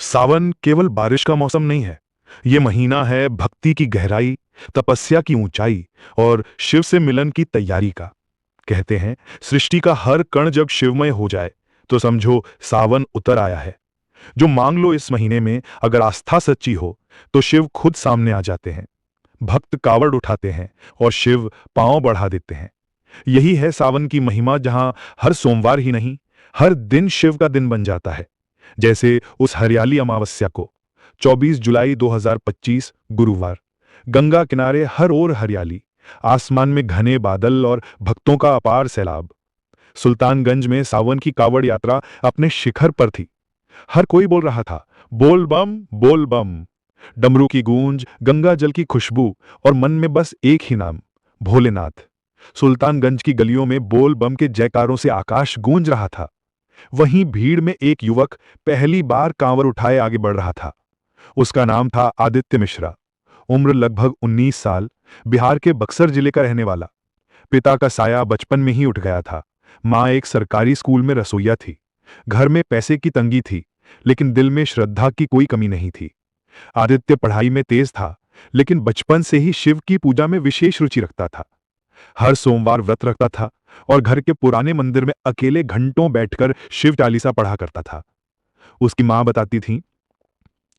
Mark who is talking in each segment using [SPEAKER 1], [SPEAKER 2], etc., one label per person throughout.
[SPEAKER 1] सावन केवल बारिश का मौसम नहीं है। ये महीना है भक्ति की गहराई, तपस्या की ऊंचाई और शिव से मिलन की तैयारी का। कहते हैं सृष्टि का हर कण जब शिवमय हो जाए तो समझो सावन उतर आया है। जो मांग लो इस महीने में, अगर आस्था सच्ची हो तो शिव खुद सामने आ जाते हैं। भक्त कावड़ उठाते हैं और शिव पांव बढ़ा देते हैं। यही है सावन की महिमा, जहां हर सोमवार ही नहीं, हर दिन शिव का दिन बन जाता है। जैसे उस हरियाली अमावस्या को, 24 जुलाई 2025 गुरुवार, गंगा किनारे हर ओर हरियाली, आसमान में घने बादल और भक्तों का अपार सैलाब। सुल्तानगंज में सावन की कावड़ यात्रा अपने शिखर पर थी। हर कोई बोल रहा था, बोल बम बोल बम। डमरू की गूंज, गंगा जल की खुशबू और मन में बस एक ही नाम, भोलेनाथ। सुल्तानगंज की गलियों में बोल बम के जयकारों से आकाश गूंज रहा था। वहीं भीड़ में एक युवक पहली बार कांवर उठाए आगे बढ़ रहा था। उसका नाम था आदित्य मिश्रा। उम्र लगभग 19 साल, बिहार के बक्सर जिले का रहने वाला। पिता का साया बचपन में ही उठ गया था। मां एक सरकारी स्कूल में रसोइया थी। घर में पैसे की तंगी थी, लेकिन दिल में श्रद्धा की कोई कमी नहीं थी। आदित्य पढ़ाई में तेज था, लेकिन बचपन से ही शिव की पूजा में विशेष रुचि रखता था। हर सोमवार व्रत रखता था और घर के पुराने मंदिर में अकेले घंटों बैठकर शिव चालीसा पढ़ा करता था। उसकी मां बताती थी,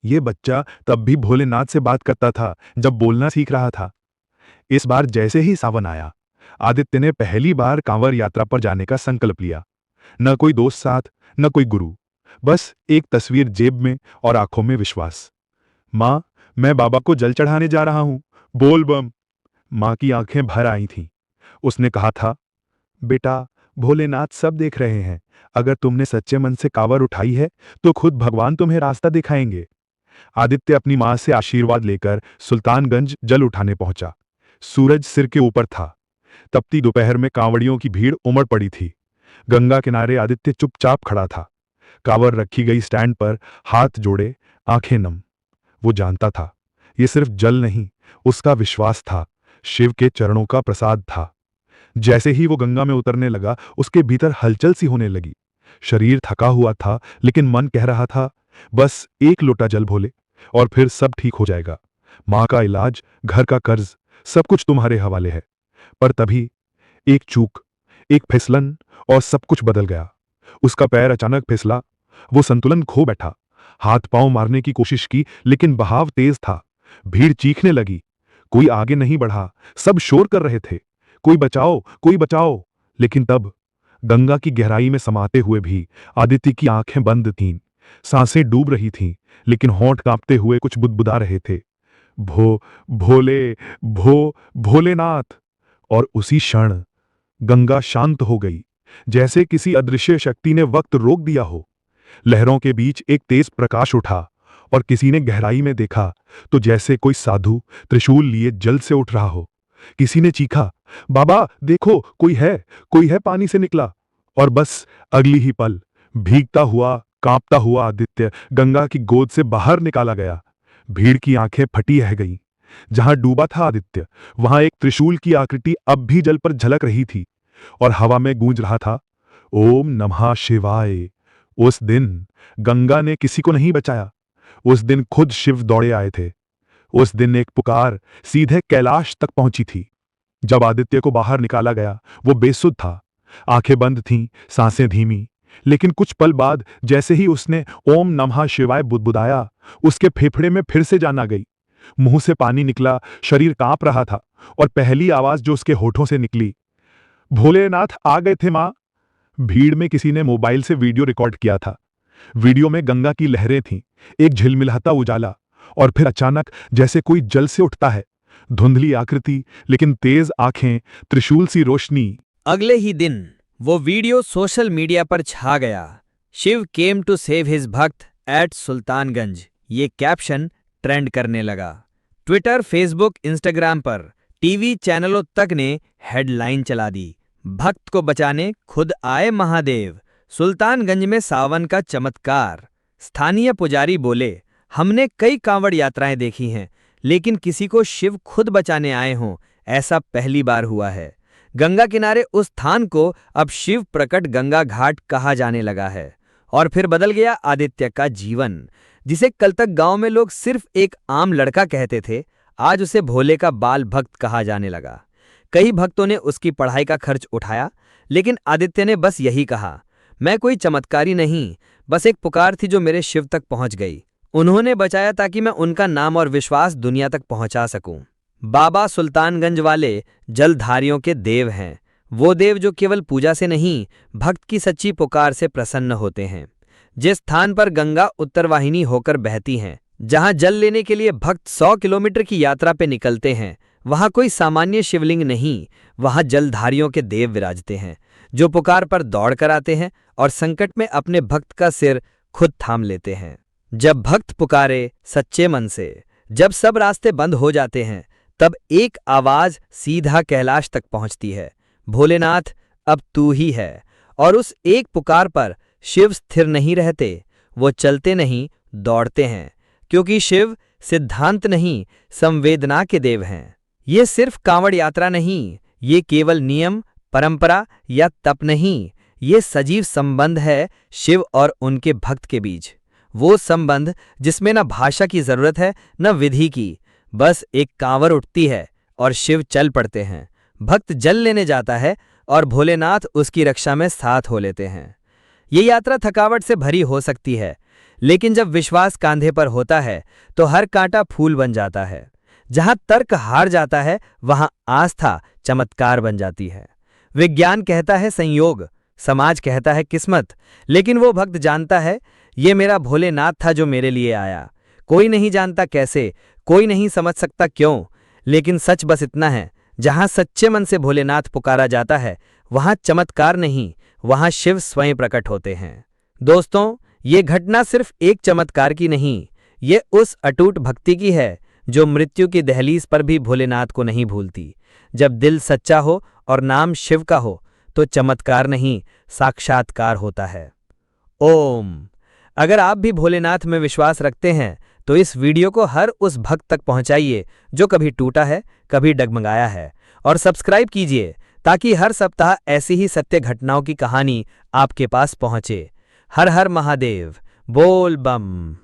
[SPEAKER 1] ये बच्चा तब भी भोलेनाथ से बात करता था जब बोलना सीख रहा था। इस बार जैसे ही सावन आया, आदित्य ने पहली बार कांवर यात्रा पर जाने का संकल्प लिया। न कोई दोस्त साथ, न कोई गुरु, बस एक तस्वीर जेब में और आंखों में विश्वास। मां, मैं बाबा को जल चढ़ाने जा रहा हूं, बोल बम। मां की आंखें भर आई थीं। उसने कहा था, बेटा, भोलेनाथ सब देख रहे हैं। अगर तुमने सच्चे मन से कांवर उठाई है तो खुद भगवान तुम्हें रास्ता दिखाएंगे। आदित्य अपनी मां से आशीर्वाद लेकर सुल्तानगंज जल उठाने पहुंचा। सूरज सिर के ऊपर था। तपती दोपहर में कांवड़ियों की भीड़ उमड़ पड़ी थी। गंगा किनारे आदित्य चुपचाप खड़ा था। कांवर रखी गई स्टैंड पर, हाथ जोड़े, आंखें नम। वो जानता था, ये सिर्फ जल नहीं, उसका विश्वास था, शिव के चरणों का प्रसाद था। जैसे ही वो गंगा में उतरने लगा, उसके भीतर हलचल सी होने लगी। शरीर थका हुआ था, लेकिन मन कह रहा था, बस एक लोटा जल भोले और फिर सब ठीक हो जाएगा। मां का इलाज, घर का कर्ज, सब कुछ तुम्हारे हवाले है। पर तभी एक चूक, एक फिसलन और सब कुछ बदल गया। उसका पैर अचानक फिसला। वो संतुलन खो बैठा। हाथ पांव मारने की कोशिश की, लेकिन बहाव तेज था। भीड़ चीखने लगी। कोई आगे नहीं बढ़ा, सब शोर कर रहे थे, कोई बचाओ, कोई बचाओ। लेकिन तब गंगा की गहराई में समाते हुए भी आदित्य की आंखें बंद थीं, सांसें डूब रही थीं, लेकिन होंठ कांपते हुए कुछ बुदबुदा रहे थे, भो भोले भोलेनाथ। और उसी क्षण गंगा शांत हो गई, जैसे किसी अदृश्य शक्ति ने वक्त रोक दिया हो। लहरों के बीच एक तेज प्रकाश उठा और किसी ने गहराई में देखा तो जैसे कोई साधु त्रिशूल लिए जल से उठ रहा हो। किसी ने चीखा, बाबा देखो, कोई है पानी से निकला। और बस अगली ही पल भीगता हुआ, कांपता हुआ आदित्य गंगा की गोद से बाहर निकाला गया। भीड़ की आंखें फटी रह गईं। जहां डूबा था आदित्य, वहां एक त्रिशूल की आकृति अब भी जल पर झलक रही थी और हवा में गूंज रहा था, ओम नमः शिवाय। उस दिन गंगा ने किसी को नहीं बचाया। उस दिन खुद शिव दौड़े आए थे। उस दिन एक पुकार सीधे कैलाश तक पहुंची थी। जब आदित्य को बाहर निकाला गया, वो बेसुध था। आंखें बंद थीं, सांसें धीमी। लेकिन कुछ पल बाद जैसे ही उसने ओम नमः शिवाय बुदबुदाया, उसके फेफड़े में फिर से जान आ गई। मुंह से पानी निकला, शरीर कांप रहा था और पहली आवाज जो उसके होठों से निकली, भोलेनाथ आ गए थे मां। भीड़ में किसी ने मोबाइल से वीडियो रिकॉर्ड किया था। वीडियो में गंगा की लहरें थीं, एक झिलमिलाता उजाला, और फिर अचानक जैसे कोई जल से उठता है, धुंधली आकृति, लेकिन तेज आंखें, त्रिशूल सी रोशनी।
[SPEAKER 2] अगले ही दिन वो वीडियो सोशल मीडिया पर छा गया। Shiv came to save his bhakt at Sultanganj. ये कैप्शन ट्रेंड करने लगा। ट्विटर, फेसबुक, इंस्टाग्राम पर टीवी चैनलों तक ने हेडलाइन चला दी, भक्त को बचाने खुद आए महादेव। सुल्तानगंज में सावन का चमत्कार। स्थानीय पुजारी बोले, हमने कई कांवड़ यात्राएं देखी हैं, लेकिन किसी को शिव खुद बचाने आए हों, ऐसा पहली बार हुआ है। गंगा किनारे उस स्थान को अब शिव प्रकट गंगा घाट कहा जाने लगा है। और फिर बदल गया आदित्य का जीवन। जिसे कल तक गांव में लोग सिर्फ एक आम लड़का कहते थे, आज उसे भोले का बाल भक्त कहा जाने लगा। कई भक्तों ने उसकी पढ़ाई का खर्च उठाया, लेकिन आदित्य ने बस यही कहा, मैं कोई चमत्कारी नहीं, बस एक पुकार थी जो मेरे शिव तक पहुंच गई। उन्होंने बचाया ताकि मैं उनका नाम और विश्वास दुनिया तक पहुंचा सकूं। बाबा सुल्तानगंज वाले जलधारियों के देव हैं, वो देव जो केवल पूजा से नहीं, भक्त की सच्ची पुकार से प्रसन्न होते हैं। जिस स्थान पर गंगा उत्तरवाहिनी होकर बहती हैं, जहां जल लेने के लिए भक्त 100 किलोमीटर की यात्रा पे निकलते हैं, वहां कोई सामान्य शिवलिंग नहीं, वहां जलधारियों के देव विराजते हैं, जो पुकार पर दौड़ कर आते हैं और संकट में अपने भक्त का सिर खुद थाम लेते हैं। जब भक्त पुकारे सच्चे मन से, जब सब रास्ते बंद हो जाते हैं, तब एक आवाज सीधा कैलाश तक पहुंचती है, भोलेनाथ अब तू ही है। और उस एक पुकार पर शिव स्थिर नहीं रहते, वो चलते नहीं, दौड़ते हैं, क्योंकि शिव सिद्धांत नहीं, संवेदना के देव हैं। ये सिर्फ कांवड़ यात्रा नहीं, ये केवल नियम, परंपरा या तप नहीं, ये सजीव संबंध है शिव और उनके भक्त के बीच। वो संबंध जिसमें न भाषा की जरूरत है, न विधि की, बस एक कांवर उठती है और शिव चल पड़ते हैं। भक्त जल लेने जाता है और भोलेनाथ उसकी रक्षा में साथ हो लेते हैं। ये यात्रा थकावट से भरी हो सकती है, लेकिन जब विश्वास कांधे पर होता है तो हर कांटा फूल बन जाता है। जहां तर्क हार जाता है, वहां आस्था चमत्कार बन जाती है। विज्ञान कहता है संयोग, समाज कहता है किस्मत, लेकिन वो भक्त जानता है, ये मेरा भोलेनाथ था जो मेरे लिए आया। कोई नहीं जानता कैसे, कोई नहीं समझ सकता क्यों, लेकिन सच बस इतना है, जहां सच्चे मन से भोलेनाथ पुकारा जाता है, वहां चमत्कार नहीं, वहां शिव स्वयं प्रकट होते हैं। दोस्तों, ये घटना सिर्फ एक चमत्कार की नहीं, ये उस अटूट भक्ति की है जो मृत्यु की दहलीज पर भी भोलेनाथ को नहीं भूलती। जब दिल सच्चा हो और नाम शिव का हो, तो चमत्कार नहीं, साक्षात्कार होता है। ओम। अगर आप भी भोलेनाथ में विश्वास रखते हैं, तो इस वीडियो को हर उस भक्त तक पहुंचाइए जो कभी टूटा है, कभी डगमगाया है, और सब्सक्राइब कीजिए ताकि हर सप्ताह ऐसी ही सत्य घटनाओं की कहानी आपके पास पहुंचे। हर हर महादेव, बोल बम।